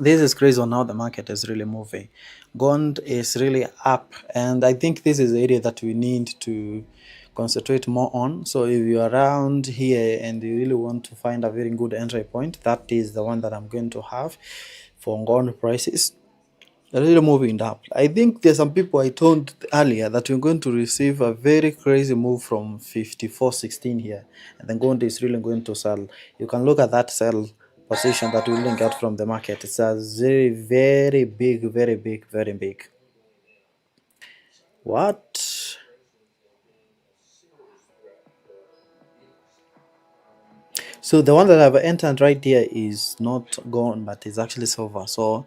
This is crazy on how the market is really moving. Gold is really up, and I think this is the area that we need to concentrate more on. So if you're around here and you really want to find a very good entry point, that is the one that I'm going to have for gold prices. They're really moving up. I think there's some people I told earlier that we're going to receive a very crazy move from 54.16 here, and then gold is really going to sell. You can look at that sell position that we will get from the market. It's a very, very big, very big, very big. What? So the one that I've entered right here is not gold, but it's actually silver. So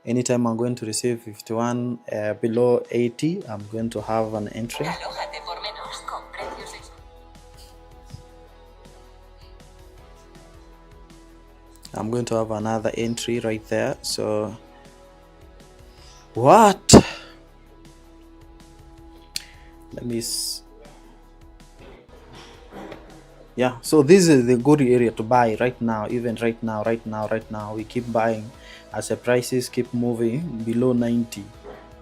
anytime I'm going to receive 51 below 80, I'm going to have an entry. I'm going to have another entry right there. So what? Let me yeah, so this is the good area to buy right now. Even right now we keep buying as the prices keep moving below 90,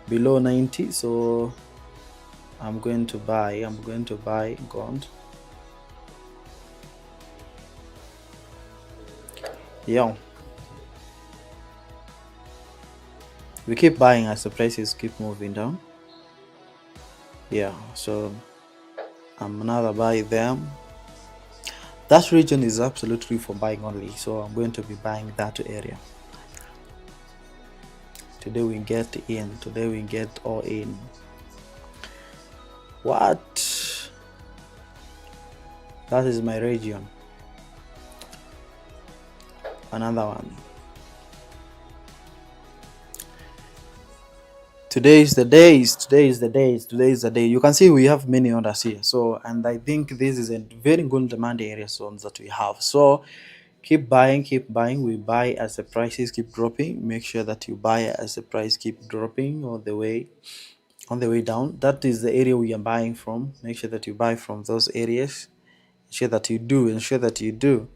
below 90. So I'm going to buy gold. Yeah, we keep buying as the prices keep moving down. Yeah, so I'm another buy them. That region is absolutely for buying only, so I'm going to be buying that area. Today we get in, today we get all in. What? That is my region. Another one. Today is the days, today is the days, today is the day. You can see we have many orders here. So, and I think this is a very good demand area zones that we have. So keep buying, keep buying. We buy as the prices keep dropping. Make sure that you buy as the price keep dropping all the way on the way down. That is the area we are buying from. Make sure that you buy from those areas. Ensure that you do, ensure that you do.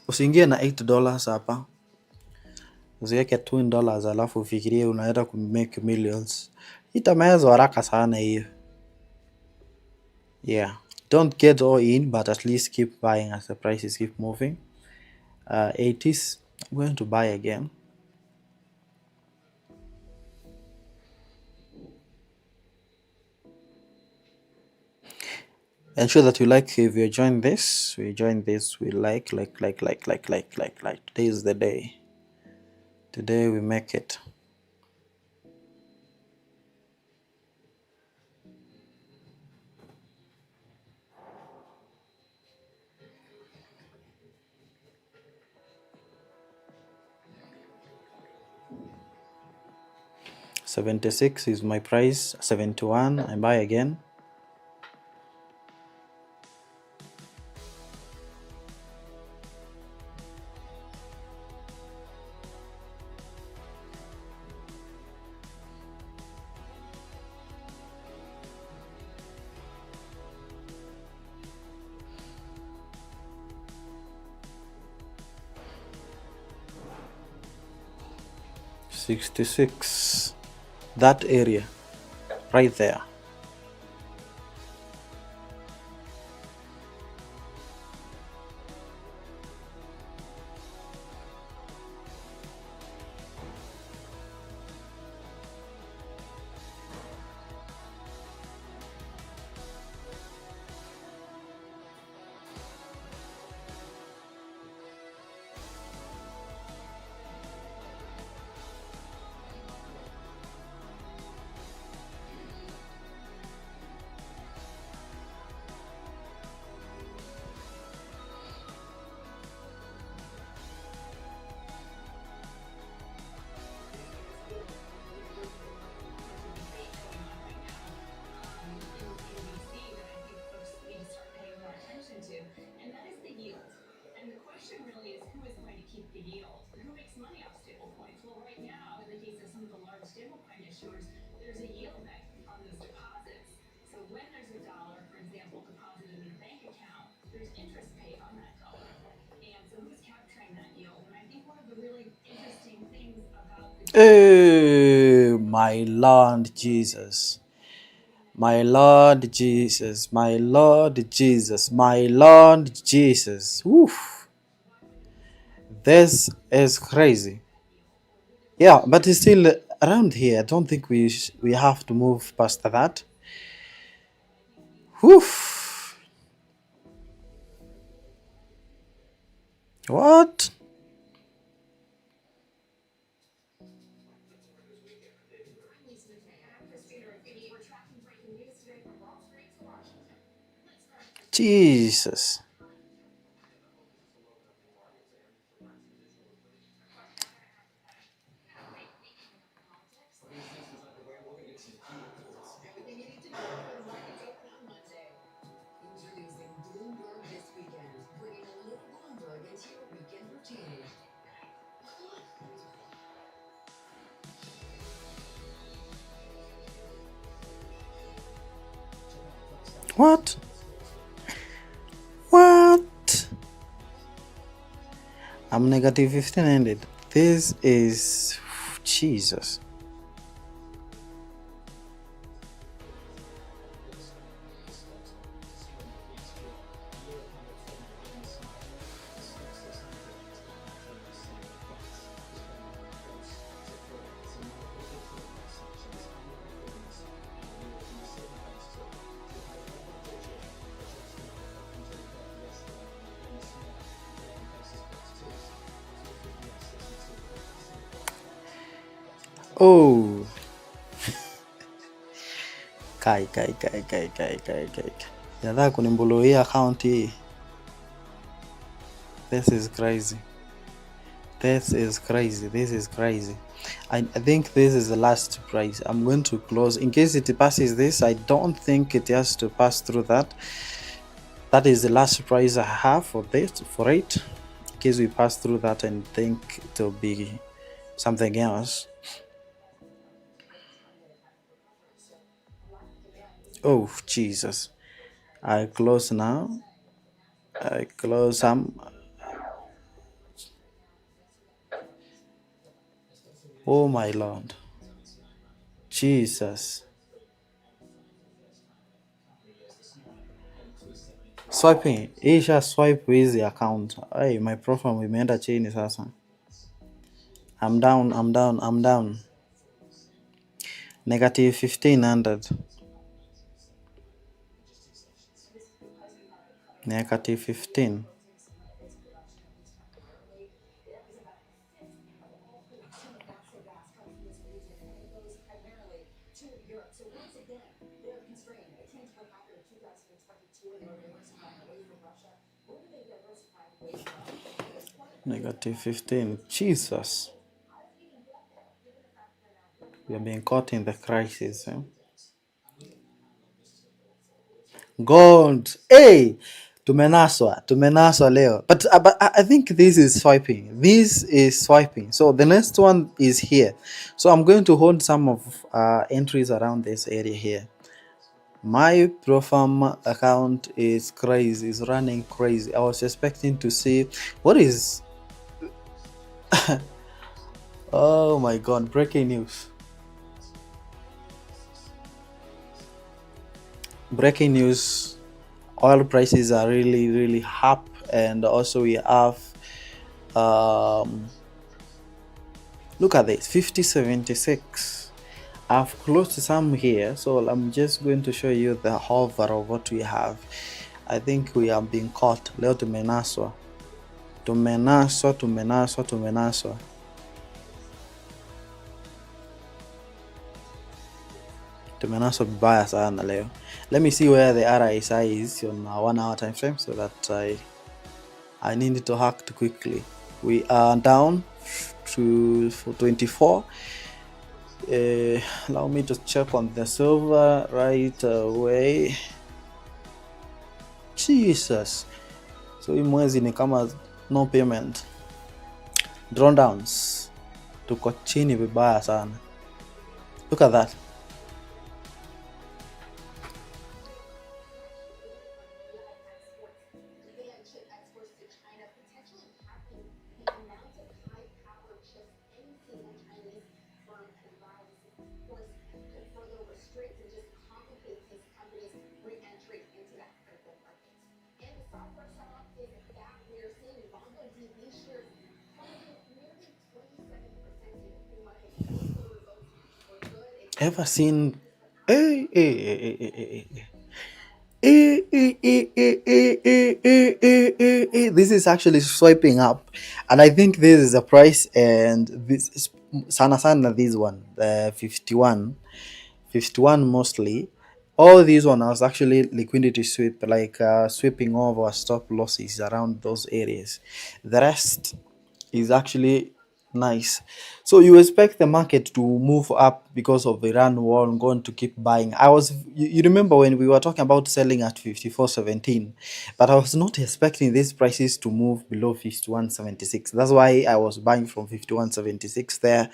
Usiingie na $8 hapa, usiweke $2 alafu ufikirie unaenda kumake millions. Itamezwa haraka sana hiyo. Yeah, don't get all in, but at least keep buying as the prices keep moving. 80s, I'm going to buy again. Ensure that you like. If you join this, we like. Today is the day. Today we make it. $76 is my price. 71, I buy again. $66, that area right there. Oh, my Lord Jesus. My Lord Jesus. My Lord Jesus. My Lord Jesus. Oof. This is crazy. Yeah, but it's still around here. I don't think we have to move past that. Oof. What? Jesus. What? What? I'm negative 15 ended. This is Jesus. Oh, kai. Yataka kunimbuluia account hii. This is crazy. This is crazy. I think this is the last price. I'm going to close. In case it passes this, I don't think it has to pass through that. That is the last price I have for it. In case we pass through that and think it'll be something else. Oh, Jesus. I close now. I close some. Oh, my Lord. Jesus. Swiping. Isha swipe hizi account. Hey, my profile imeenda chini sasa. I'm down. Negative 1500. Negative 15. Negative 15. Jesus. We are being caught in the crisis. Gold. Hey! Tumenaswa leo. But I think this is swiping. This is swiping. So the next one is here. So I'm going to hold some of entries around this area here. My Profam account is crazy, is running crazy. I was expecting to see what is. Oh my god, breaking news. Breaking news. Oil prices are really up, and also we have look at this 50.76. I've closed some here, so I'm just going to show you the hover of what we have. I think we are being caught. Leo tumenaswa. Tumenaswa vibaya sana leo. Let me see where the RSI is on a 1 hour time frame so that I need to act quickly. We are down to 24. Allow me to check on the silver right away. Jesus. So hii mwezi ni kama no payment. Drawdowns. Tuko chini vibaya sana. Look at that. ever seen. Hey, hey, hey, hey, hey, hey, hey. This is actually swiping up, and I think this is a price, and this is sana sana this one, the 51 mostly. All these one was actually liquidity sweep, like sweeping over stop losses around those areas. The rest is actually nice. So you expect the market to move up because of the Iran war and going to keep buying. You remember when we were talking about selling at 54.17, but I was not expecting these prices to move below 51.76. That's why I was buying from 51.76 there.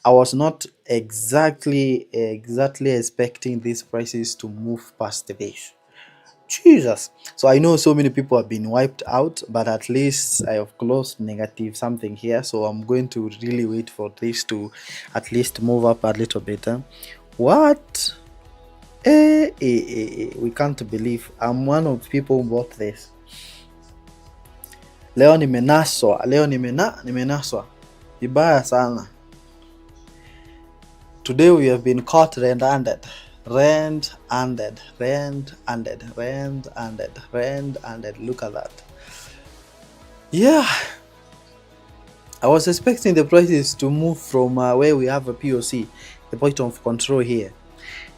I was not exactly expecting these prices to move past this. Jesus. So I know so many people have been wiped out, but at least I have closed negative something here. So I'm going to really wait for this to at least move up a little bit. What? We can't believe I'm one of people who bought this. Leo nimenaswa vibaya sana. Today we have been caught red-handed. Rent-handed. Look at that. Yeah, I was expecting the prices to move from where we have a POC, the point of control here.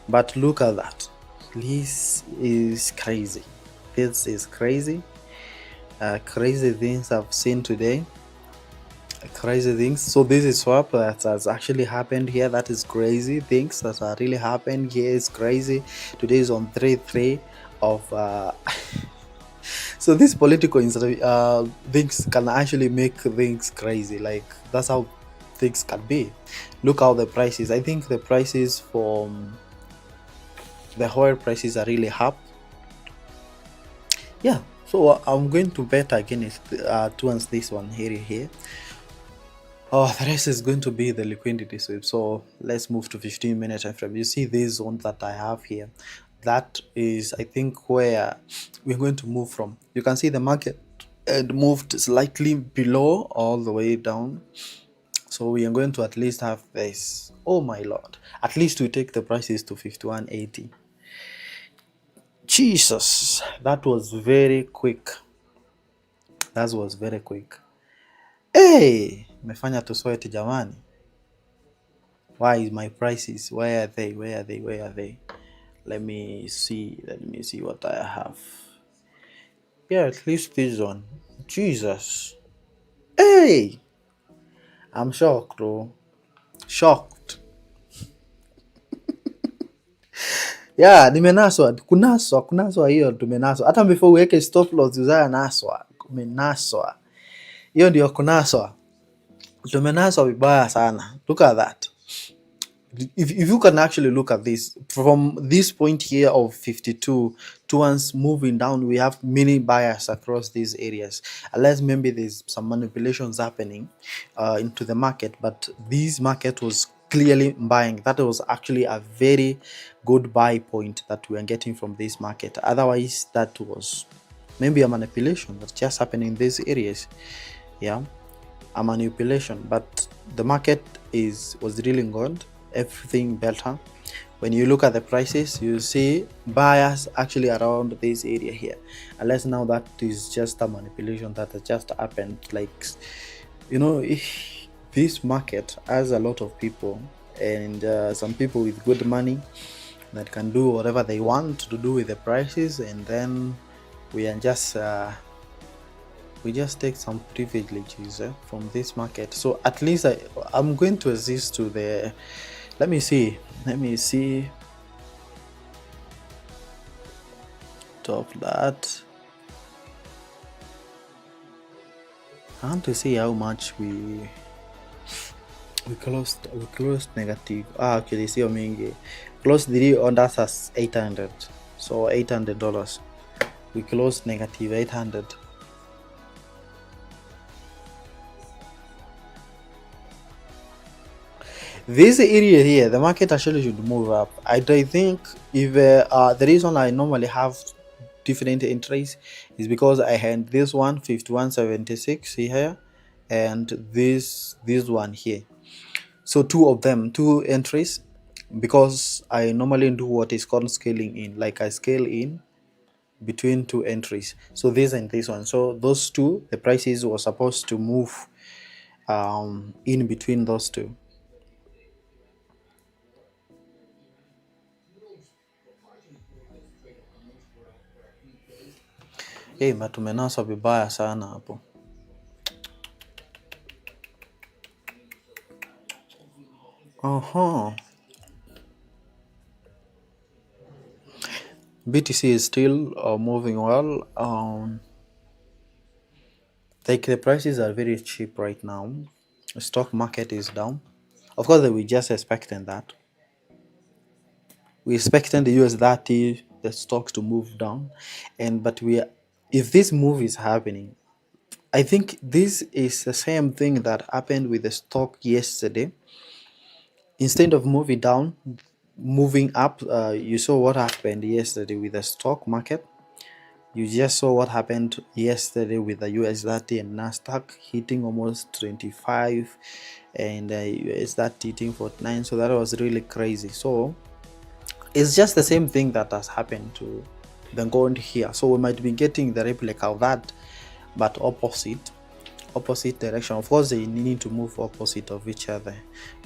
But look at that. This is crazy. This is crazy. Crazy things I've seen today. Crazy things. So this is swap that has actually happened here. That is crazy. Things that are really happened here is crazy. Today is on 3/3 of so these political things can actually make things crazy. Like that's how things can be. Look how the prices. I think the prices for the oil prices are really up. Yeah. So I'm going to bet against towards this one here. Oh, the rest is going to be the liquidity sweep. So let's move to 15-minute time frame. You see this zone that I have here. That is, I think, where we're going to move from. You can see the market had moved slightly below all the way down. So we are going to at least have this. Oh my lord. At least we take the prices to 51.80. Jesus. That was very quick. That was very quick. Hey! Mefanya to sweat jamani. Why is my prices? Where are they? Let me see what I have. Yeah, at least this one. Jesus. Hey! I'm shocked, bro. Shocked. Yeah, nimenaswa. Kunaswa hiyo tumenaswa. Hata before uweke stop loss uzaya naswa. Kumenaswa. Hiyo ndio kunaswa. Tumenaswa vibaya sana. Look at that. If you can actually look at this from this point here of 52 towards moving down, we have many buyers across these areas, unless maybe there's some manipulations happening into the market, but this market was clearly buying. That was actually a very good buy point that we are getting from this market. Otherwise that was maybe a manipulation that's just happening in these areas. Yeah, a manipulation, but the market was really good, everything better. When you look at the prices, you see buyers actually around this area here, unless now that is just a manipulation that has just happened. Like, you know, this market has a lot of people, and some people with good money that can do whatever they want to do with the prices, and then we are just we just take some privileges from this market. So at least I'm going to assist to the, let me see top that. I want to see how much we closed negative. Actually sio mingi, closed the on that as 800, so $800. We closed negative 800. This area here, the market actually should move up. I think if the reason I normally have different entries is because I had this one 51.76 here, and this one here. So two entries. because I normally do what is called scaling in, like I scale in between two entries, so this and this one. So those two, the prices were supposed to move in between those two. Hey, matumenaswa vibaya sana hapo. BTC is still moving well. Like the prices are very cheap right now. The stock market is down. Of course, we just expecting that. We expecting the US 30, the stocks to move down, and but if this move is happening, I think this is the same thing that happened with the stock yesterday. Instead of moving down, moving up, you saw what happened yesterday with the stock market. You just saw what happened yesterday with the US 30 and Nasdaq hitting almost 25 and US 30 hitting 49. So that was really crazy. So it's just the same thing that has happened to the gold here. So we might be getting the replica of that, but opposite direction. Of course, they need to move opposite of each other.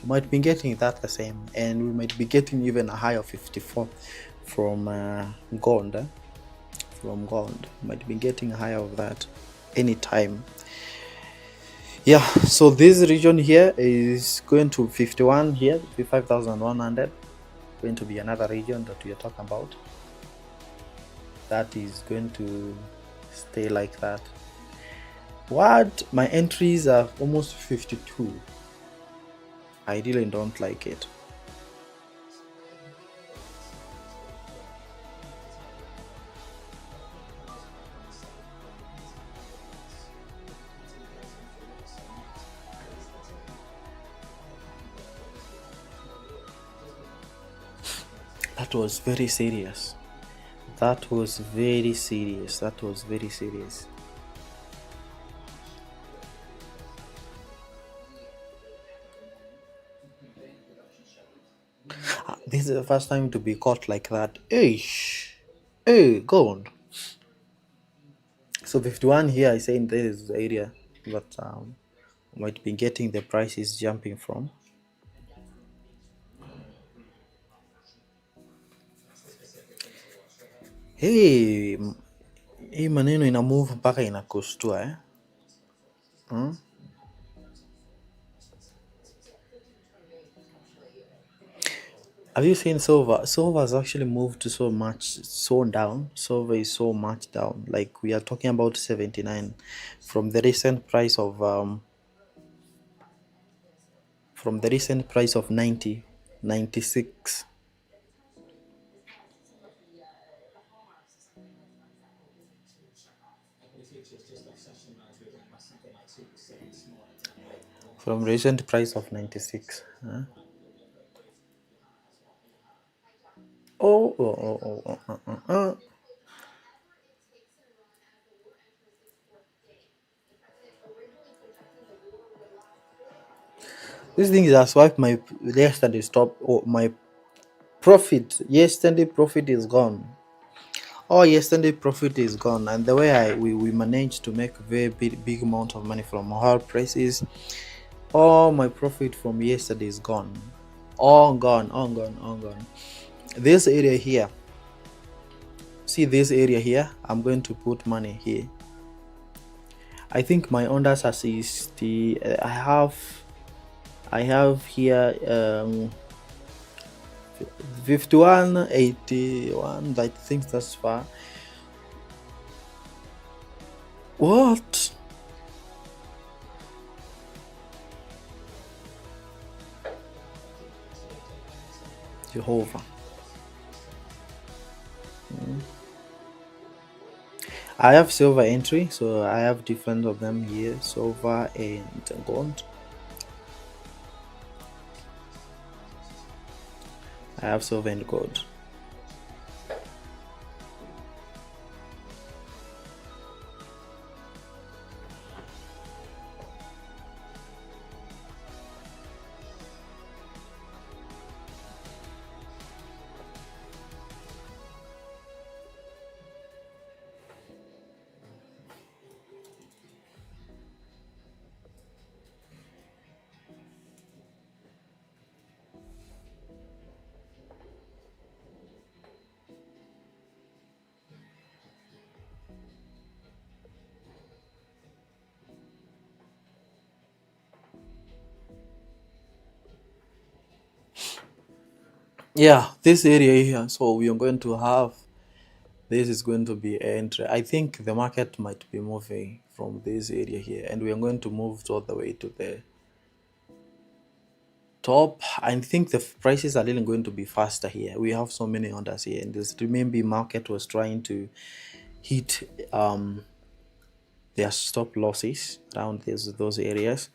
We might be getting that the same, and we might be getting even a high of 54 from gold. From gold, might be getting a high of that anytime. Yeah, so this region here is going to 51 here, 55,100. Going to be another region that we are talking about. That is going to stay like that. What? My entries are almost 52. I really don't like it. That was very serious. That was very serious. That was very serious. This is the first time to be caught like that. Hey, gold. So 51 here, I say in this area that might be getting the prices jumping from. Hey, hii maneno ina move mpaka inakustua eh? Have you seen silver? Silver has actually moved so down. Silver is so much down. Like we are talking about 79 from the recent price of 90, 96. From recent price of 96. Huh? Oh. This thing is a swipe my yesterday stop or my profit. Yesterday profit is gone. Oh, yesterday profit is gone, and the way we managed to make a very big amount of money from our prices. All my profit from yesterday is gone. All gone. This area here. See this area here. I'm going to put money here. I think my orders assist. I have here 5181. I think that's far. What? Jehovah. I have silver entry, so I have different of them here, silver and gold. I have silver and gold. Yeah, this area here, so we are going to have, this is going to be entry. I think the market might be moving from this area here, and we are going to move all the way to the top. I think the prices are really going to be faster here. We have so many orders here, and this remember market was trying to hit their stop losses around those areas.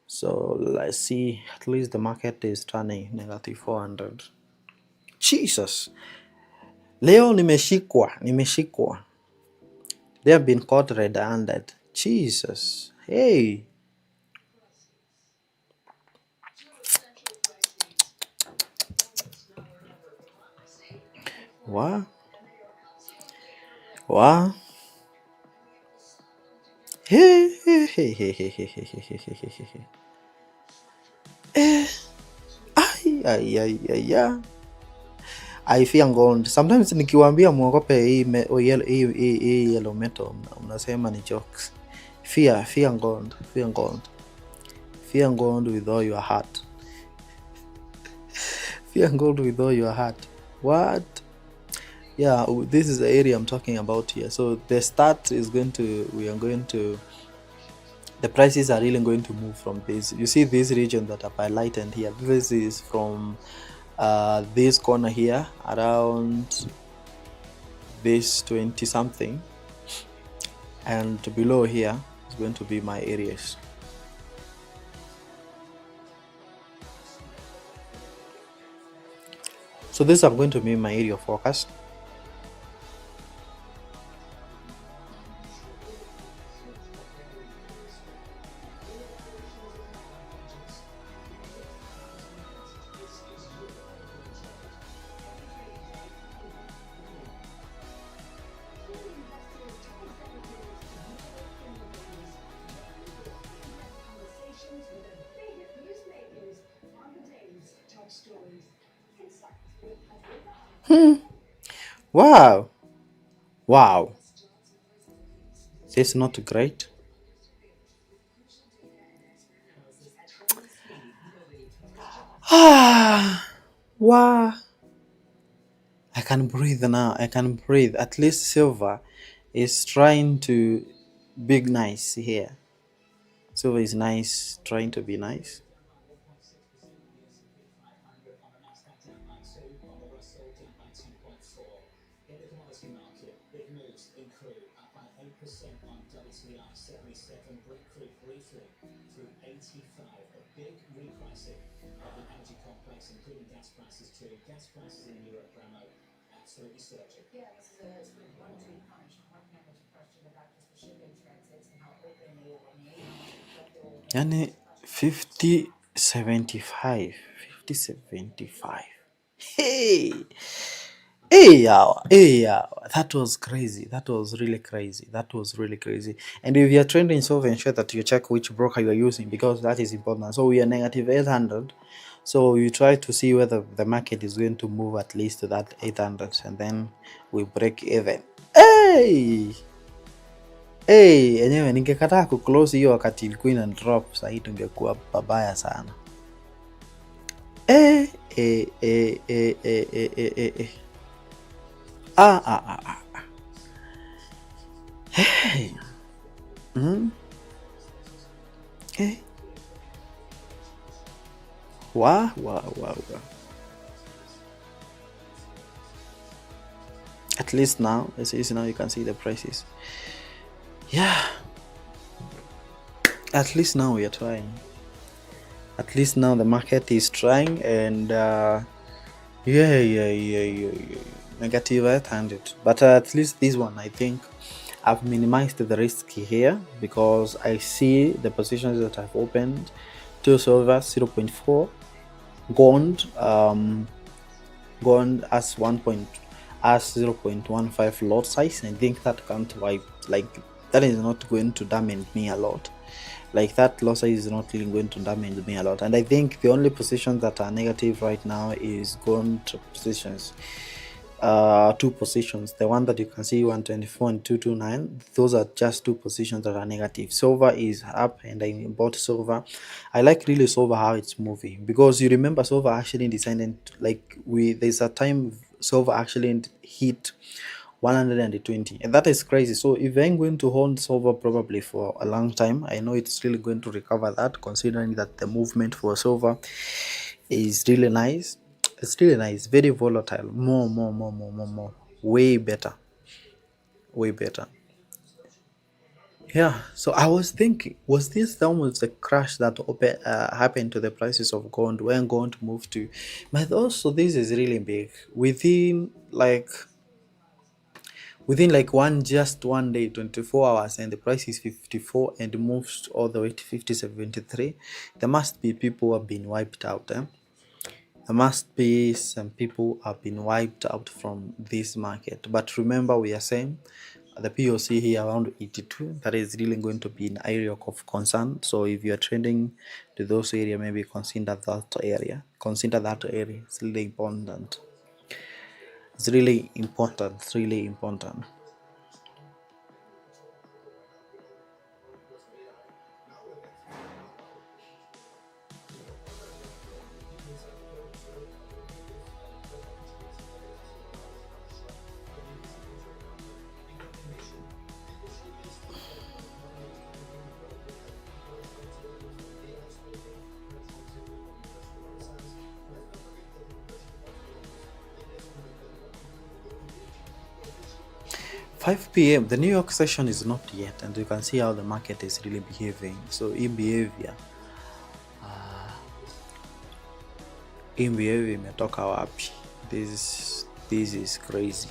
So let's see, at least the market is turning negative 400. Jesus, leo nimeshikwa, they have been caught red-handed. Jesus, hey. What? What? Hey, hey, hey, hey, hey, hey, hey, hey, hey, hey, hey. Ay, ay, ay, ay, ay. I fear gold. Sometimes nikiwaambia mwogope hii yellow metal, mnasema ni jokes. Fear gold, fear gold. Fear gold with all your heart. Fear gold with all your heart. What? Yeah, this is the area I'm talking about here. So the start is going to, we are going to, the prices are really going to move from this. You see this region that I've highlighted here. This is from this corner here around this 20 something, and below here is going to be my areas. So these are going to be my area of focus. Wow, wow, this is not great. Wow, I can breathe now. I can breathe. At least silver is trying to be nice here. Silver is nice, trying to be nice. Yani 50.75, 50.75. Hey, hey, that was crazy. That was really crazy. That was really crazy. And if you're trading silver, ensure that you check which broker you are using, because that is important. So we are negative 800. So you try to see whether the market is going to move at least to that 800, and then we break even. Hey! Hey, enyewe ningekataa kuclose hiyo wakati ilikuwa ina drop, sahii tungekuwa babaya sana. Eh. Hey. Hey. Wow. At least now, now you can see the prices. Yeah. At least now we are trying. At least now the market is trying, and yeah. Negative 800. But at least this one, I think I've minimized the risk here, because I see the positions that I've opened. 2 silver, 0.4, gold as 0.15 lot size. I think that can't wipe, like that is not going to damage me a lot. Like that lot size is not really going to damage me a lot. And I think the only positions that are negative right now is gold positions. two positions. The one that you can see 124 and 229, those are just two positions that are negative. Silver is up and I bought silver. I like really silver how it's moving, because you remember silver actually descended, like there's a time silver actually hit 120, and that is crazy. So if I'm going to hold silver probably for a long time, I know it's really going to recover that, considering that the movement for silver is really nice. It's really nice, very volatile, more, way better, way better. Yeah, so I was thinking, was this almost the crash that happened to the prices of gold when gold moved to? But also, this is really big. Within like one day, 24 hours, and the price is 54 and moves all the way to 50.73. There must be people who have been wiped out. There must be some people have been wiped out from this market. But remember, we are saying the POC here around 82, that is really going to be an area of concern. So if you are trading to those area, maybe consider that area. Consider that area. It's really important. It's really important. It's really important. 5 p.m. The New York session is not yet, and you can see how the market is really behaving. So in behavior imetoka wapi? This is crazy.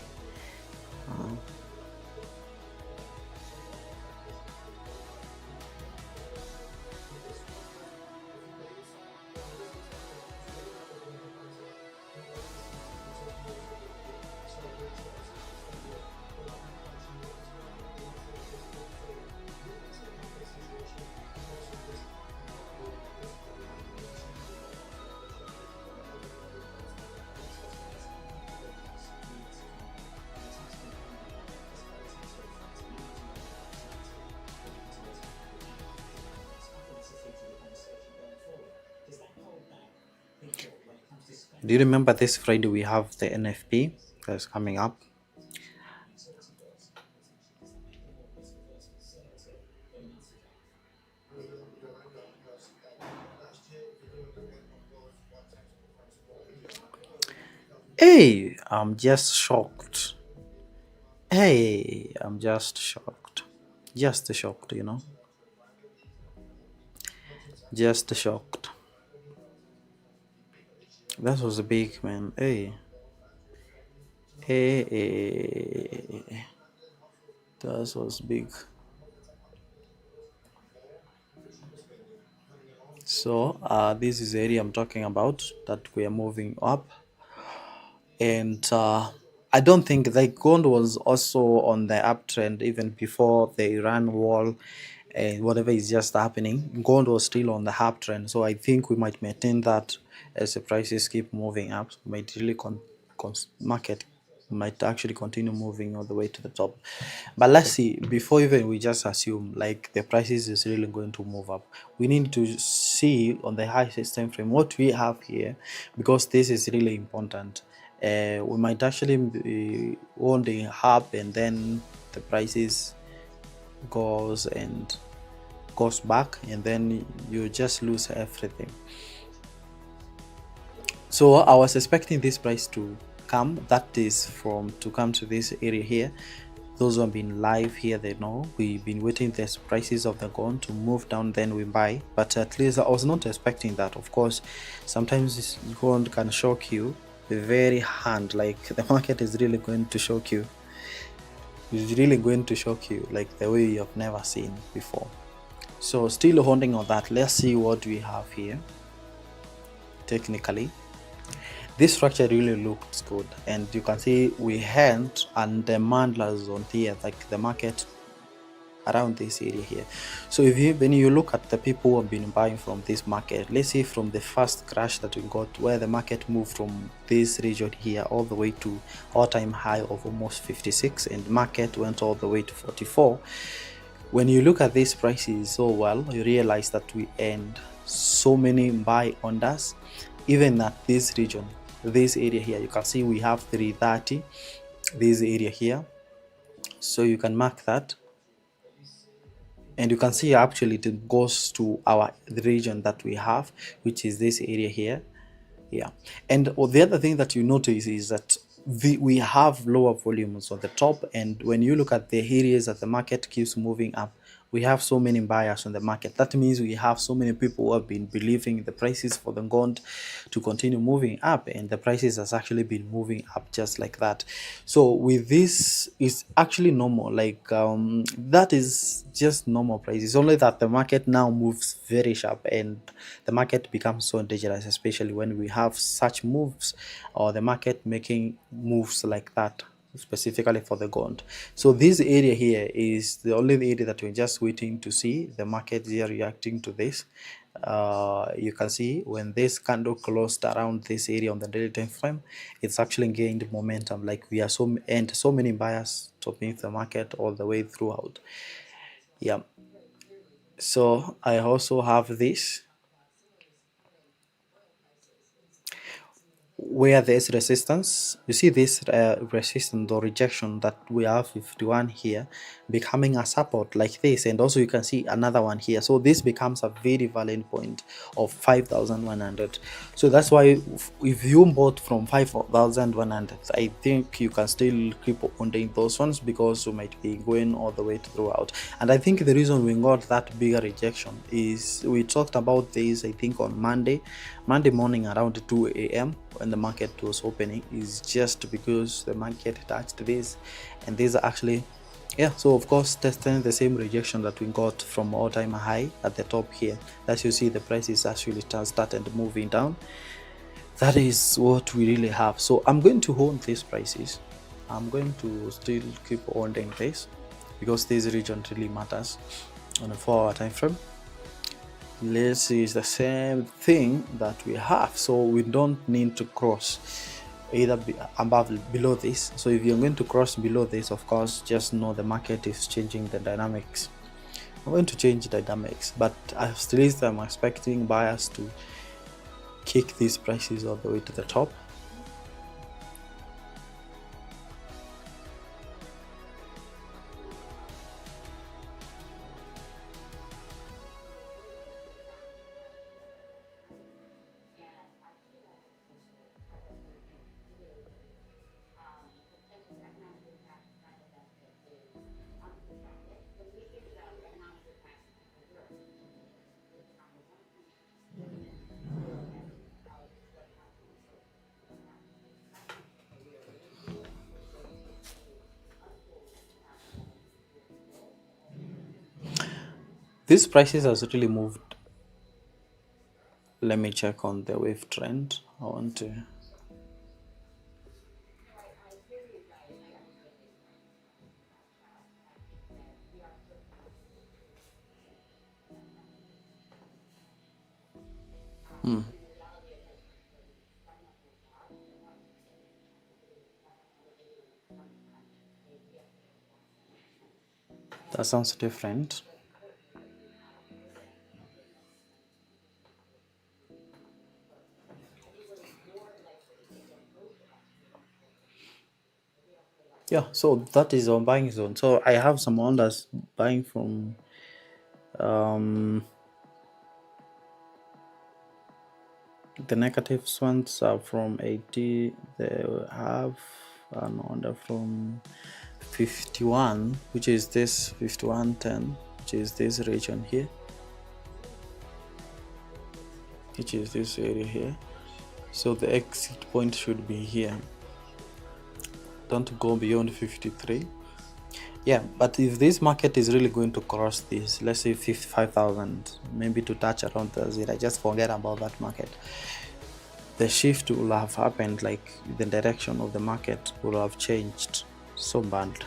Do you remember this Friday we have the NFP that's coming up? Hey, I'm just shocked. Hey, I'm just shocked. Just shocked, Just shocked. That was big, man. Hey. Hey. That was big. So, this is the area I'm talking about, that we are moving up. And I don't think like gold was also on the uptrend even before the Iran war and whatever is just happening. Gold was still on the uptrend, so I think we might maintain that as the prices keep moving up. Might really market might actually continue moving all the way to the top. But let's see, before even we just assume like the prices is really going to move up, we need to see on the high time frame what we have here, because this is really important. We might actually be holding up and then the prices goes back, and then you just lose everything. So I was expecting this price to come, that is to come to this area here. Those who have been live here, they know we've been waiting the prices of the gold to move down, then we buy. But at least I was not expecting that. Of course, sometimes this gold can shock you very hard, like the market is really going to shock you. It's really going to shock you like the way you have never seen before. So still holding on that, let's see what we have here. Technically, this structure really looks good, and you can see we had and demand zone here, like the market around this area here. So if you, when you look at the people who have been buying from this market, let's say from the first crash that we got, where the market moved from this region here all the way to all-time high of almost 56, and market went all the way to 44. When you look at these prices so well, you realize that we earned so many buy orders, even at this region, this area here. You can see we have 330, this area here, so you can mark that, and you can see actually it goes to our the region that we have, which is this area here. Yeah, and the other thing that you notice is that we have lower volumes on the top, and when you look at the areas that the market keeps moving up, we have so many buyers on the market. That means we have so many people who have been believing the prices for the gold to continue moving up, and the prices has actually been moving up just like that. So with this, it's actually normal, like that is just normal price. It's only that the market now moves very sharp, and the market becomes so dangerous, especially when we have such moves, or the market making moves like that, specifically for the gold. So this area here is the only area that we're just waiting to see the market here reacting to this. You can see when this candle closed around this area on the daily time frame, it's actually gained momentum, like we are so many buyers topping the market all the way throughout. Yeah, so I also have this where there's resistance. You see this resistance or rejection that we have 51 here becoming a support like this, and also you can see another one here. So this becomes a very valid point of 5,100. So that's why if you bought from 5,100, I think you can still keep on doing those ones, because you might be going all the way throughout. And I think the reason we got that bigger rejection is we talked about this, I think on Monday morning around 2 a.m. when the market was opening, is just because the market touched this, and these are actually, yeah, so of course testing the same rejection that we got from all-time high at the top here. As you see, the prices actually started moving down. That is what we really have. So I'm going to hold these prices. I'm going to still keep holding this, because this region really matters on a 4-hour time frame. Let's see, it's the same thing that we have, so we don't need to cross either below this. So if you're going to cross below this, of course, just know the market is changing the dynamics. I'm going to change the dynamics, but at least I'm expecting buyers to kick these prices all the way to the top. These prices has really moved. Let me check on the wave trend. I want to. That sounds different. Yeah, so that is on buying zone. So I have some orders buying from the negative ones are from 80. They have an order from 51, which is this 51.10, which is this region here, which is this area here. So the exit point should be here. Don't go beyond 53. Yeah, but if this market is really going to cross this, let's say 55,000, maybe to touch around the zero, just forget about that market. The shift will have happened, like the direction of the market will have changed so bad.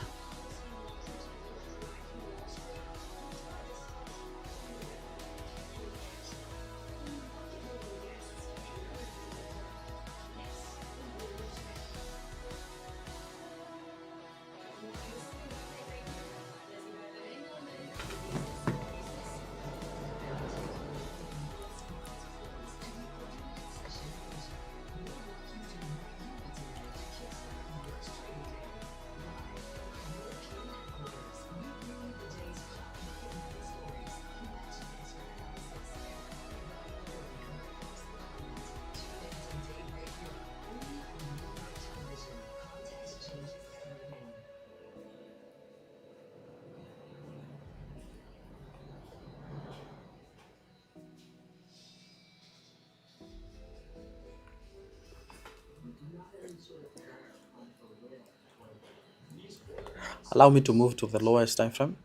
Allow me to move to the lowest time frame.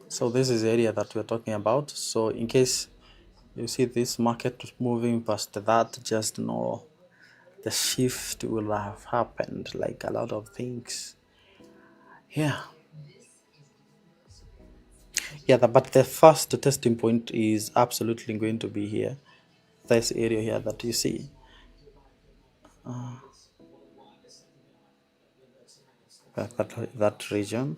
So this is the area that we're talking about. So in case you see this market moving past that, just know the shift will have happened, like a lot of things. Yeah. But the first testing point is absolutely going to be here. This area here that you see. That region.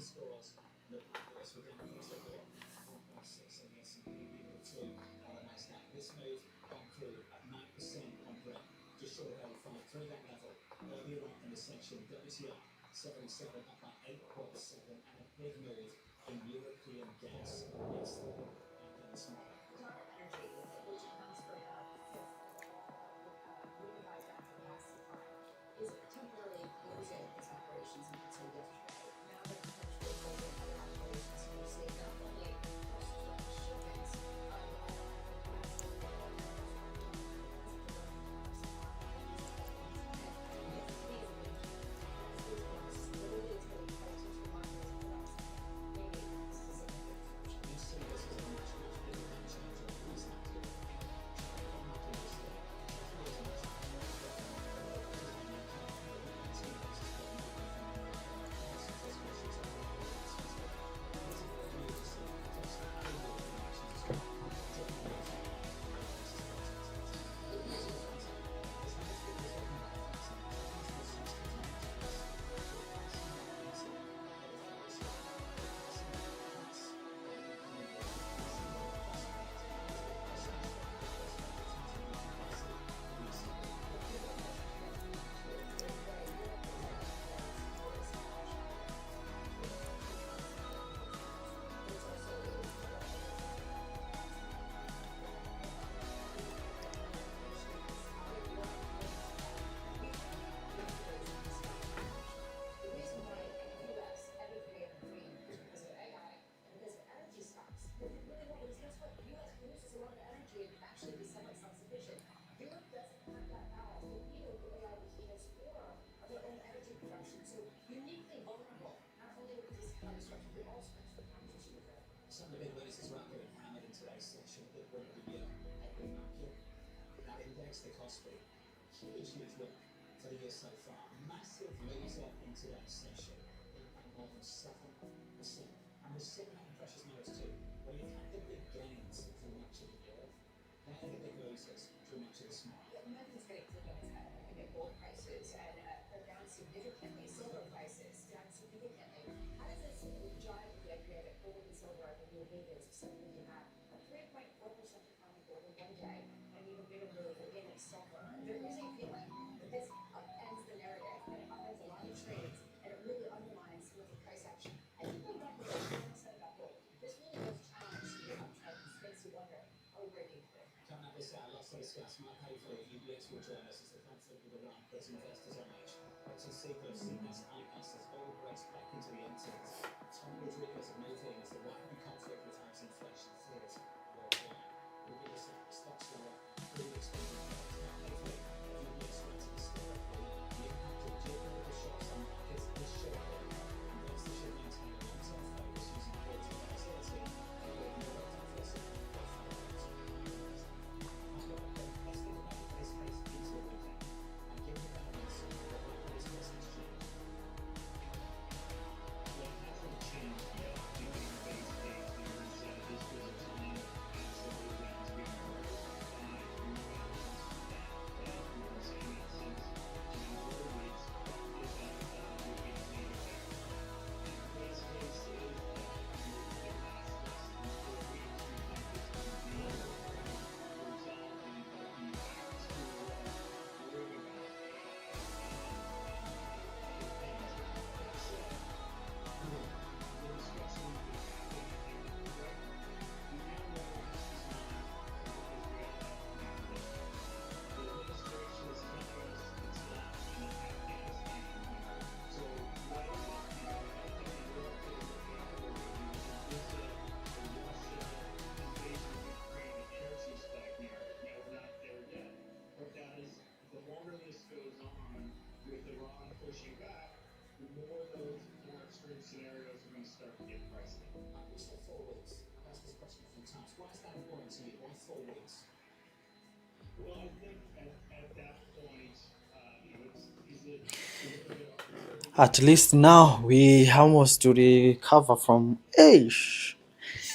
At least now we almost to recover from Aish.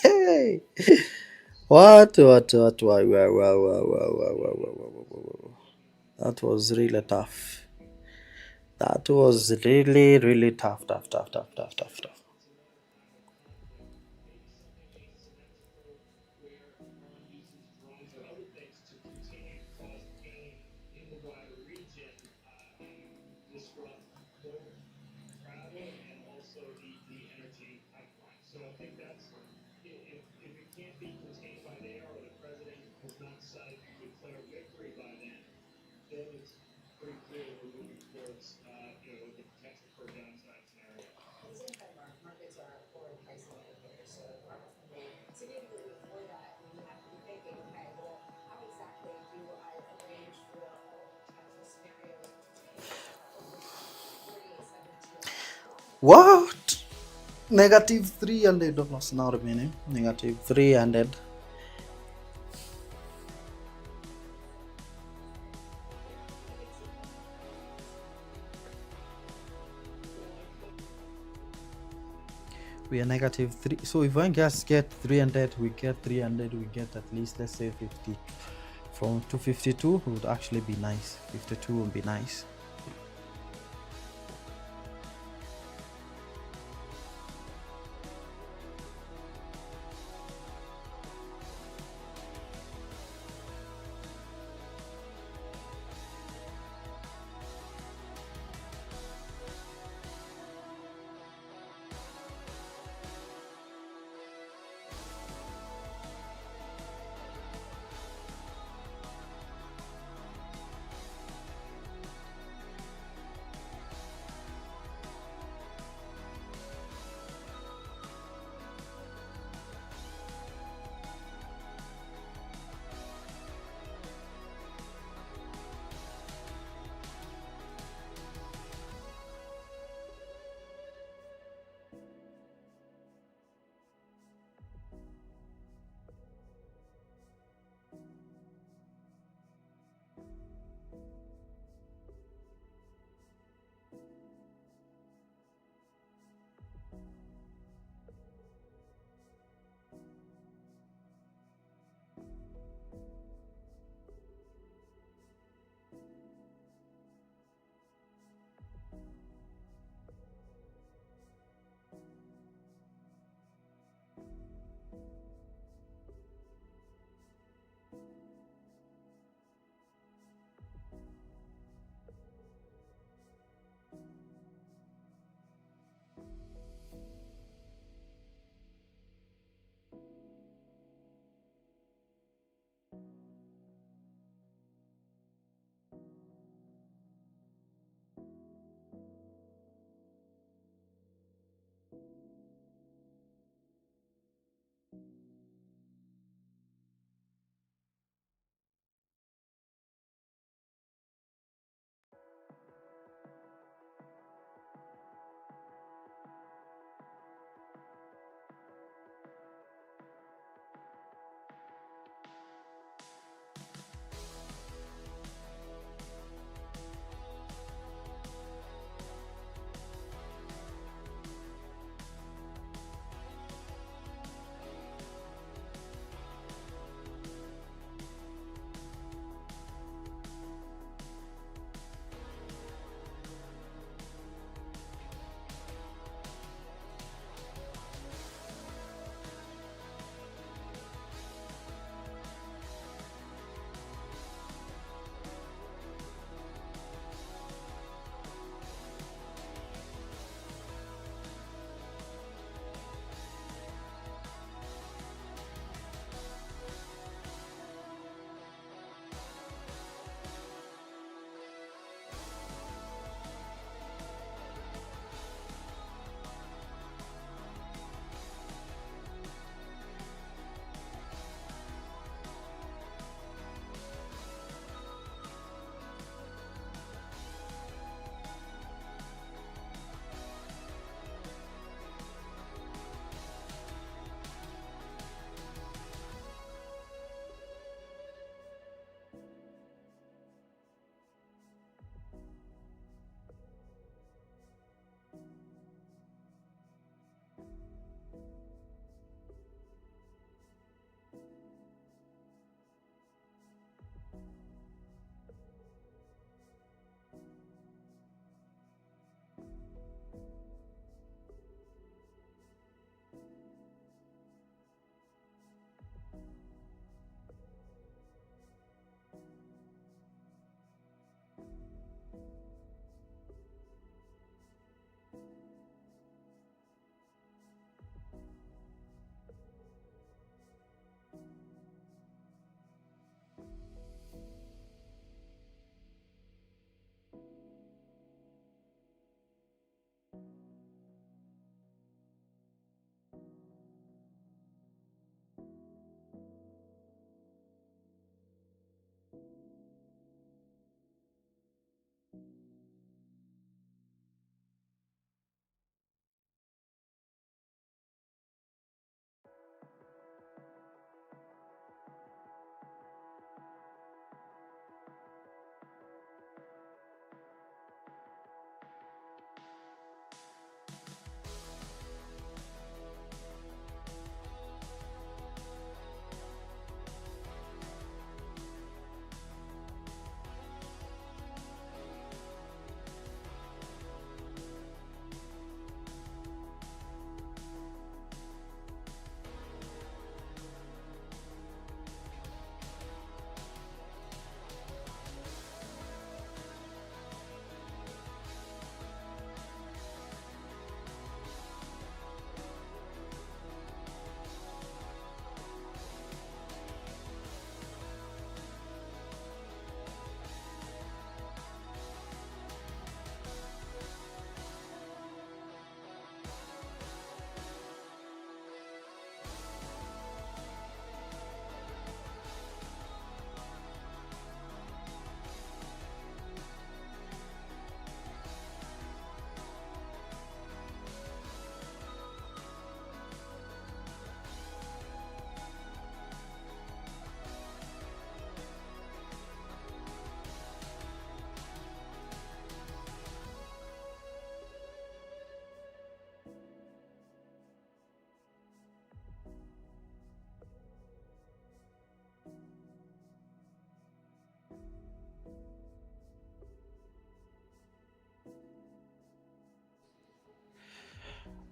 Hey, what, wow. That was really tough. That was really, really tough. What? Negative $300 now remaining. Negative 300. We are negative 3. So if one just get 300, we get 300, we get at least, let's say, 50. From 252 would actually be nice. 52 would be nice.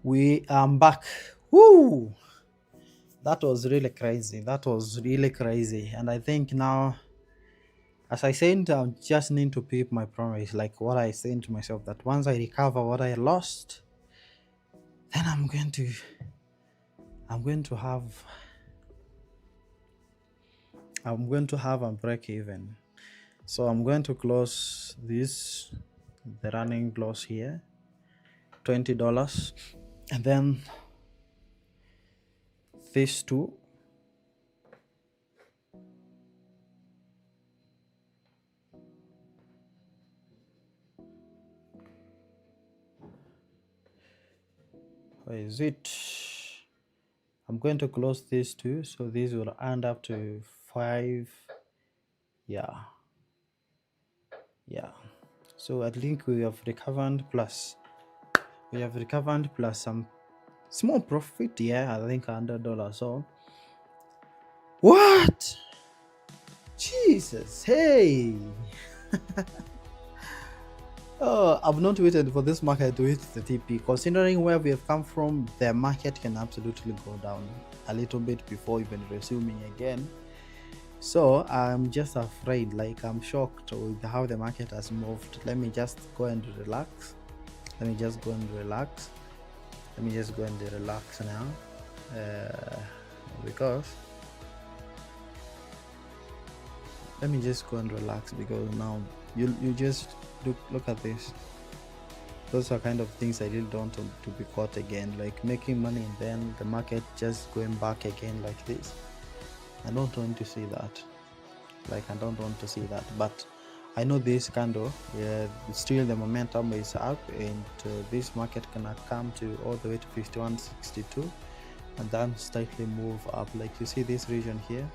We are back. Woo! That was really crazy. That was really crazy. And I think now, as I said, I just need to keep my promise, like what I said to myself, that once I recover what I lost, then I'm going to have a break even. So I'm going to close this, the running loss here, $20, and then these two. Where is it? I'm going to close these two, so these will end up to 5. Yeah. So I think we have recovered plus some small profit. Yeah, I think $100. So what? Jesus, hey. Oh, I've not waited for this market to hit the TP. Considering where we have come from, the market can absolutely go down a little bit before even resuming again. So I'm just afraid, like I'm shocked with how the market has moved. Let me just go and relax. Let me just go and relax now, because let me just go and relax, because now you just look at this. Those are kind of things I really don't want to be caught again, like making money and then the market just going back again like this. I don't want to see that. But I know this candle, still the momentum is up, and this market can come to all the way to 51.62 and then slightly move up. Like you see this region here,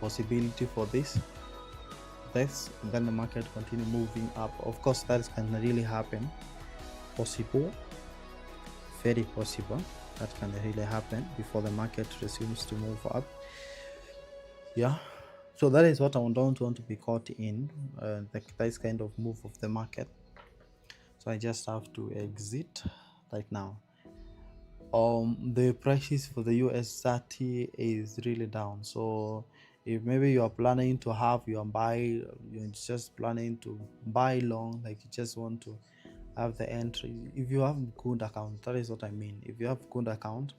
possibility for this, and then the market continue moving up. Of course, that can really happen. Possible, very possible. That can really happen before the market resumes to move up. Yeah. So that is what I don't want to be caught in, this kind of move of the market. So I just have to exit right now. The prices for the US30 is really down. So if maybe you are planning to have your buy, you're just planning to buy long, like you just want to have the entry. If you have good account, that is what I mean. If you have good account,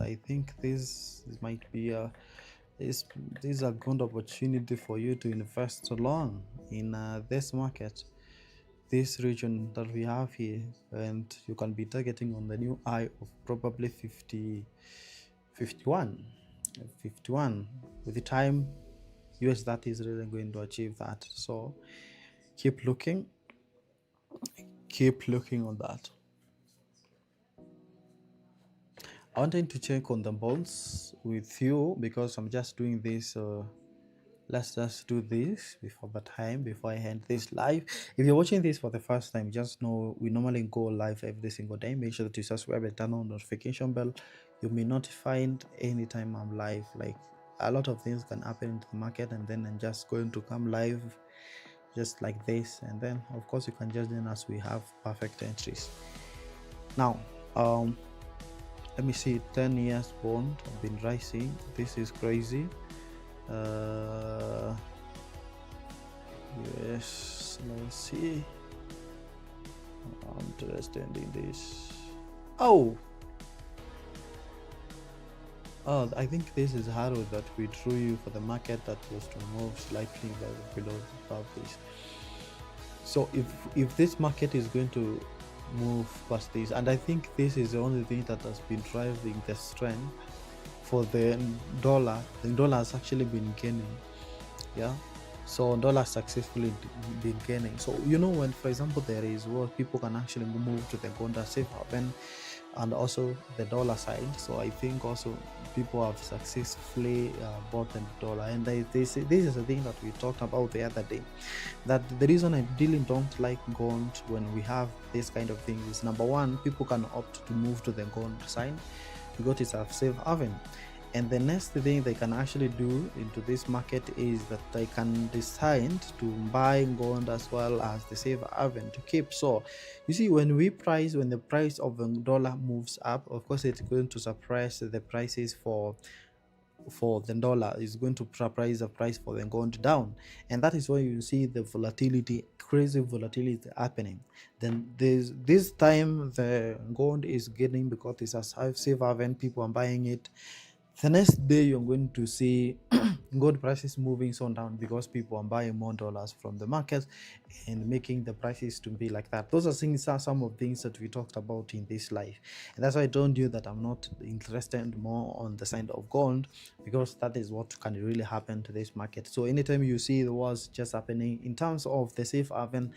I think this might be this is a good opportunity for you to invest long in this market, this region that we have here, and you can be targeting on the new high of probably 51. With the time, that is really going to achieve that. So keep looking on that. I wanted to check on the bonds with you, because I'm just doing this. Let's just do this before I end this live. If you're watching this for the first time, just know we normally go live every single day. Make sure that you subscribe and turn on notification bell. You'll be notified anytime I'm live. Like a lot of things can happen in the market, and then I'm just going to come live just like this, and then of course you can just join us. We have perfect entries. Now let me see, 10 years bond have been rising. This is crazy. Yes, let's see. I'm interested in this. I think this is Harrow that we drew you for the market that was to move slightly below above this. So if this market is going to move past this, and I think this is the only thing that has been driving the strength for the dollar. The dollar has actually been gaining. Yeah, so dollar successfully been gaining. So when, for example, there is war, people can actually move to the gold safe haven, and also the dollar side. So I think also people have successfully bought the dollar, and this is the thing that we talked about the other day, that the reason I really don't like gold when we have this kind of thing is, number one, people can opt to move to the gold side because it's a safe haven, And the next thing they can actually do into this market is that they can decide to buy gold as well as the safe haven to keep. So you see, when the price of the dollar moves up, of course it's going to suppress the prices for the dollar, is going to surprise the price for the gold down, and that is why you see the volatility, crazy volatility happening. Then there's this time the gold is getting, because it's a safe haven, people are buying it. The next day you're going to see gold prices moving so down because people are buying more dollars from the market and making the prices to be like that. Those are some of things that we talked about in this life, and that's why I told you that I'm not interested more on the side of gold, because that is what can really happen to this market. So anytime you see the wars just happening in terms of the safe haven,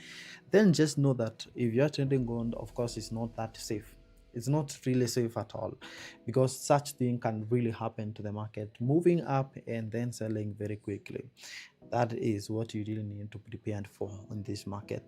then just know that if you're trading gold, of course it's not that safe. It's not really safe at all, because such thing can really happen to the market, moving up and then selling very quickly. That is what you really need to prepare for in this market.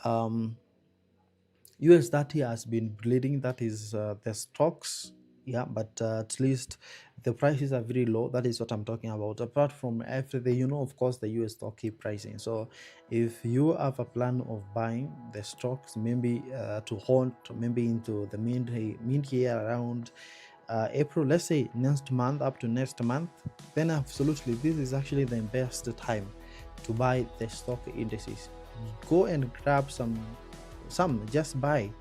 US30 has been bleeding, that is the stocks, yeah, but at least the prices are very low. That is what I'm talking about. Apart from everything, of course the US stock keep pricing. So if you have a plan of buying the stocks, maybe to hold maybe into the mid year around April, let's say next month, up to next month, then absolutely this is actually the best time to buy the stock indices. Go and grab some, just buy,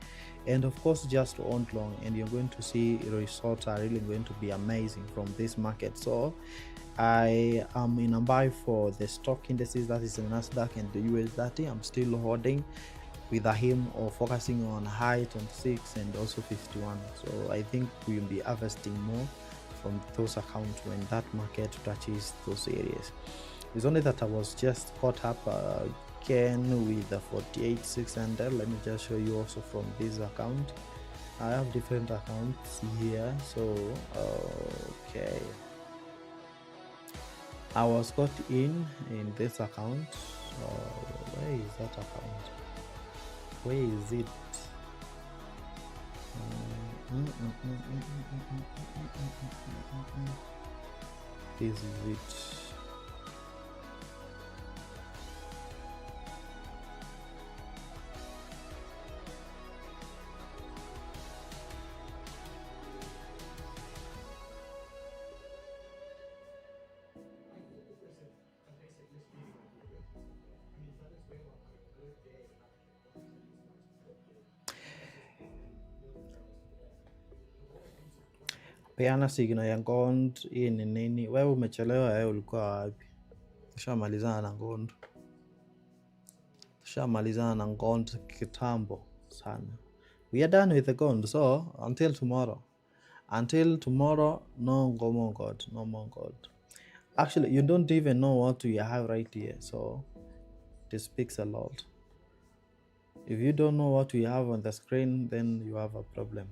and of course just own long, and you're going to see results are really going to be amazing from this market. So I am in a buy for the stock indices, that is the Nasdaq and the US30. I'm still holding with a aim of focusing on high 26 and also 51. So I think we'll be harvesting more from those accounts when that market touches those areas. It's only that I was just caught up again with the 48,600. Let me just show you also from this account. I have different accounts here. So okay, I was caught in this account. Where is that account? Where is it? This is it. Peana signal ya gold. Hii ni nini? Wewe umechelewa, wewe ulikuwa wapi? Tushamalizana na gold kitambo sana. We are done with the gold. So until tomorrow, no more gold. Actually, you don't even know what we have right here, so this speaks a lot. If you don't know what we have on the screen, then you have a problem.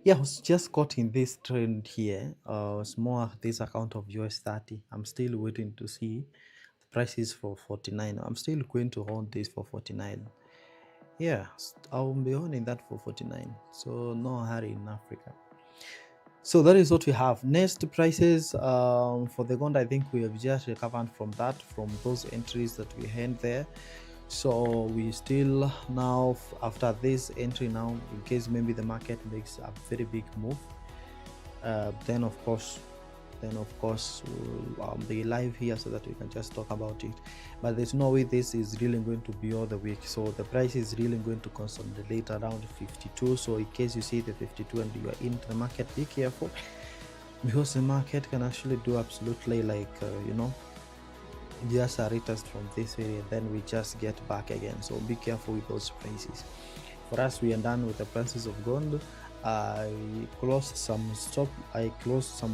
Yeah, I was just caught in this trend here. It's more this account of US30. I'm still waiting to see the prices for 49. I'm still going to hold this for 49. Yeah, I'll be holding that for 49. So no hurry in Africa. So that is what we have. Next prices for the gold, I think we have just recovered from those entries that we had there. So we still now, after this entry now, in case maybe the market makes a very big move, then of course we'll be live here so that we can just talk about it. But there's no way this is really going to be all the week, so the price is really going to consolidate around 52. So in case you see the 52 and you are into the market, be careful, because the market can actually do absolutely like just a retest from this area, then we just get back again. So be careful with those prices. For us, we are done with the prices of gold. I closed some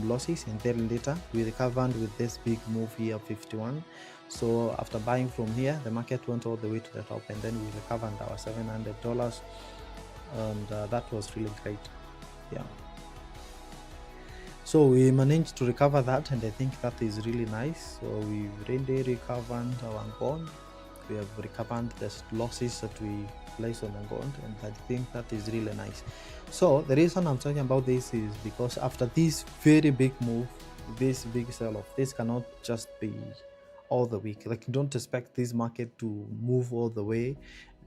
losses, and then later we recovered with this big move here of 51. So after buying from here, the market went all the way to the top, and then we recovered our $700 and that was really great. Yeah, so we managed to recover that, and I think that is really nice. So we've really recovered our gold. We have recovered the losses that we placed on the gold, and I think that is really nice. So the reason I'm talking about this is because after this very big move, this big sell-off, this cannot just be all the week. Like, don't expect this market to move all the way,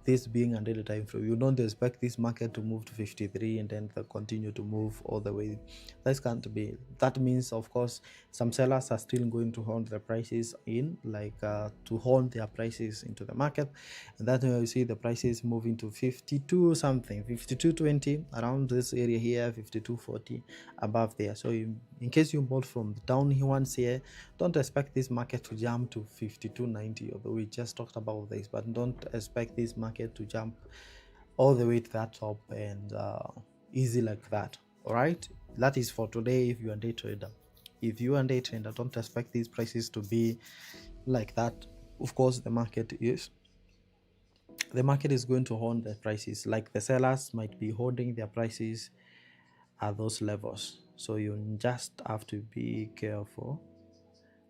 this being a daily time frame. You don't expect this market to move to 53 and then continue to move all the way. That can't be. That means, of course, some sellers are still going to hold their prices in, like to hold their prices into the market, and that's why you see the prices moving to 52 something, 52.20 around this area here, 52.40 above there. So in case you bought from the down here once here, don't expect this market to jump to 52.90, although we just talked about this, but don't expect this market to jump all the way to that top and easy like that. All right, that is for today. If you are a day trader, don't expect these prices to be like that. Of course, the market is going to hold the prices, like the sellers might be holding their prices at those levels. So you just have to be careful.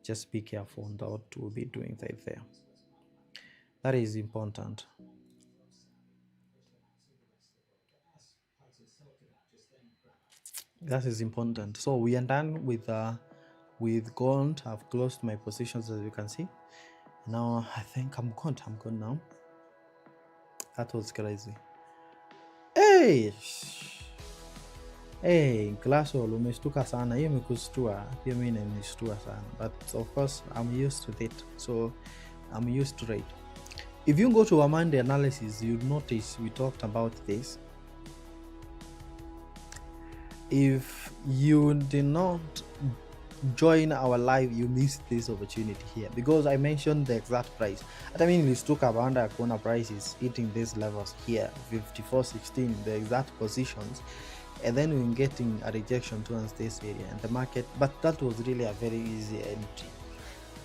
Just be careful not to be doing that there. That is important. That is important. So we are done with gold. I've closed my positions, as you can see. Now I think I'm good now. That was crazy. Hey, Glasswall, umestuka sana. Hiyo imekustua pia, mimi nimeshtua sana, but of course I'm used to it, so I'm used to it. If you go to our Monday analysis, you notice we talked about this. If you did not join our live, you missed this opportunity here, because I mentioned the exact price. I mean, we took Abanda corner prices hitting these levels here, 54.16, the exact positions, and then we're getting a rejection towards this area and the market. But that was really a very easy entry.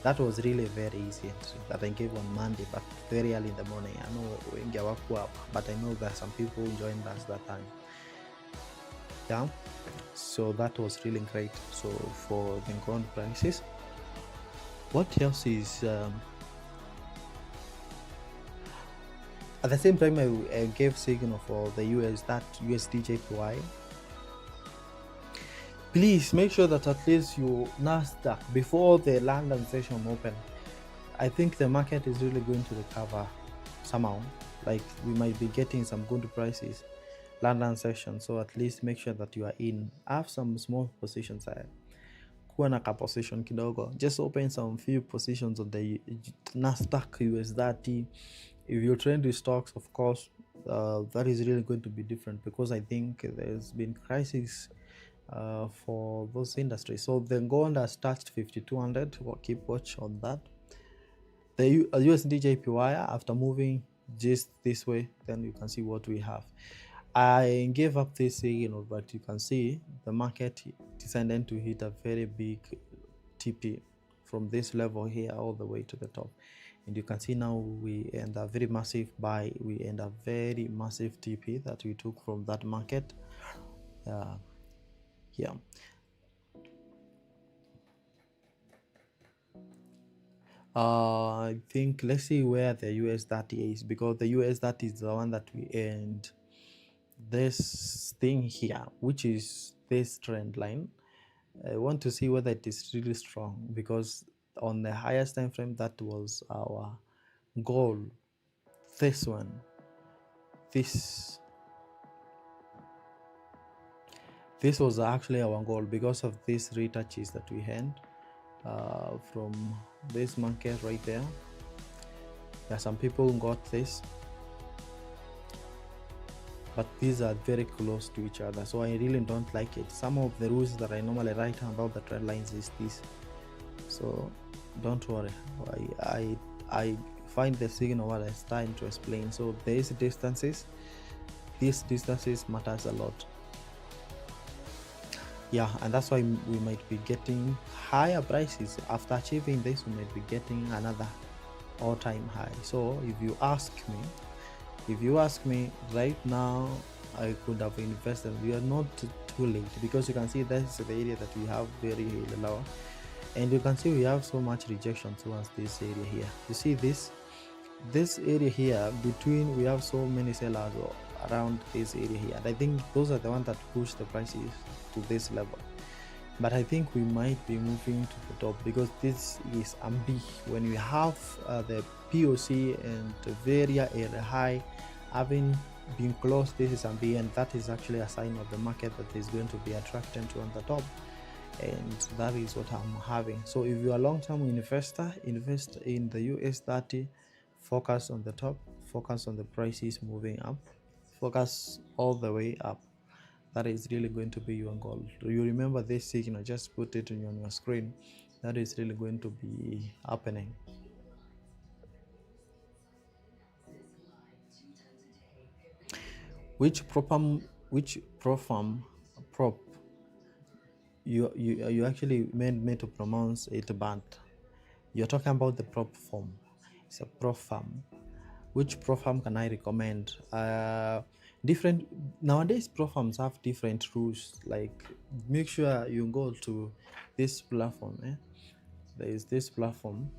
That was really a very easy entry that I gave on Monday, but very early in the morning. I know wengi hawakuwa hapa, but I know that some people joined us that time. Yeah, so that was really great. So for the gold prices, what else is at the same time I gave signal for the USD JPY. Please make sure that at least you Nasdaq before the London session open. I think the market is really going to recover somehow. Like, we might be getting some good prices London session, so at least make sure that you are in. Have some small positions there. Kuwa na position kidogo. Just open some few positions on the Nasdaq US30. If you trend with stocks, of course, that is really going to be different, because I think there's been crisis for those industries. So the gold has touched 5200. We'll keep watch on that. The USD JPY, after moving just this way, then you can see what we have. I gave up this signal, but you can see the market decided to hit a very big TP from this level here all the way to the top, and you can see now we end a very massive buy. We end a very massive TP that we took from that market. Yeah. I think let's see where the US30 is, because the US30 is the one that we end this thing here, which is this trend line. I want to see whether it is really strong, because on the highest time frame, that was our goal. This one, this was actually our goal, because of these retouches that we had from this market right there. Yeah, some people got this, but these are very close to each other, so I really don't like it. Some of the rules that I normally write about the trend lines is this, so don't worry. I find the signal what I starting to explain. So these distances matters a lot. Yeah, and that's why we might be getting higher prices. After achieving this, we might be getting another all-time high. So if you ask me right now, I could have invested. We are not too late, because you can see that's the area that we have very low, and you can see we have so much rejection towards this area here. You see this area here, between we have so many sellers around this area here, and I think those are the ones that push the prices to this level. But I think we might be moving to the top, because this is ambi. When we have the POC and the very high having been closed, this is ambi, and that is actually a sign of the market that is going to be attracted to on the top, and that is what I'm having. So if you are a long-term investor, invest in the US 30, focus on the top, focus on the prices moving up, focus all the way up. That is really going to be your goal. You remember this signal, just put it on your screen. That is really going to be happening. Which prop you actually made to pronounce it bad. You're talking about the prop form. It's a prop farm. Which prop farm can I recommend? Different nowadays, prop farms have different rules. Like, make sure you go to this platform. There is this platform.